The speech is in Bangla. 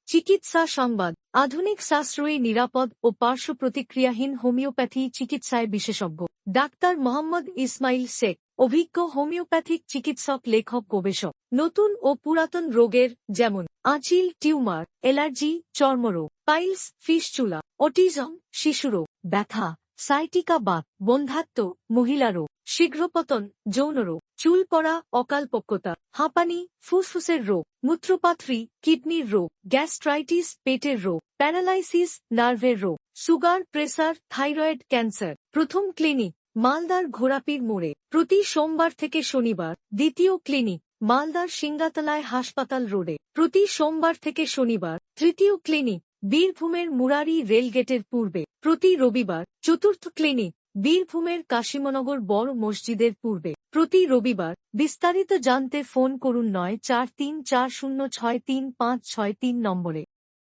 চিকিৎসা সংবাদ। আধুনিক সাশ্রয়ী নিরাপদ ও পার্শ্ব প্রতিক্রিয়াহীন হোমিওপ্যাথি চিকিৎসায় বিশেষজ্ঞ ডাক্তার মোহাম্মদ ইসমাইল শেখ, অভিজ্ঞ হোমিওপ্যাথিক চিকিৎসক, লেখক, গবেষক। নতুন ও পুরাতন রোগের যেমন আঁচিল, টিউমার, অ্যালার্জি, চর্মরোগ, পাইলস, ফিস্চুলা, অটিজম, শিশুরোগ, ব্যথা, সাইটিকা বাত, বন্ধ্যাত্ব, মহিলা রোগ, শীঘ্রপতন, যৌনরোগ, চুল পড়া, অকালপক্কতা, হাঁপানি, ফুসফুসের রোগ, মূত্রপাথড়ী, কিডনির রোগ, গ্যাস্ট্রাইটিস, পেটের রোগ, প্যারালাইসিস, নার্ভের রোগ, সুগার, প্রেসার, থাইরয়েড, ক্যান্সার। প্রথম ক্লিনিক মালদার ঘোড়াপীর মোড়ে, প্রতি সোমবার থেকে শনিবার। দ্বিতীয় ক্লিনিক মালদার সিঙ্গাতলায় হাসপাতাল রোডে, প্রতি সোমবার থেকে শনিবার। তৃতীয় ক্লিনিক বীরভূমের মুরারি রেলগেটের পূর্বে, প্রতি রবিবার। চতুর্থ ক্লিনিক বীরভূমের কাশিমনগর বড় মসজিদের পূর্বে, প্রতি রবিবার। বিস্তারিত জানতে ফোন করুন 9434063563 নম্বরে।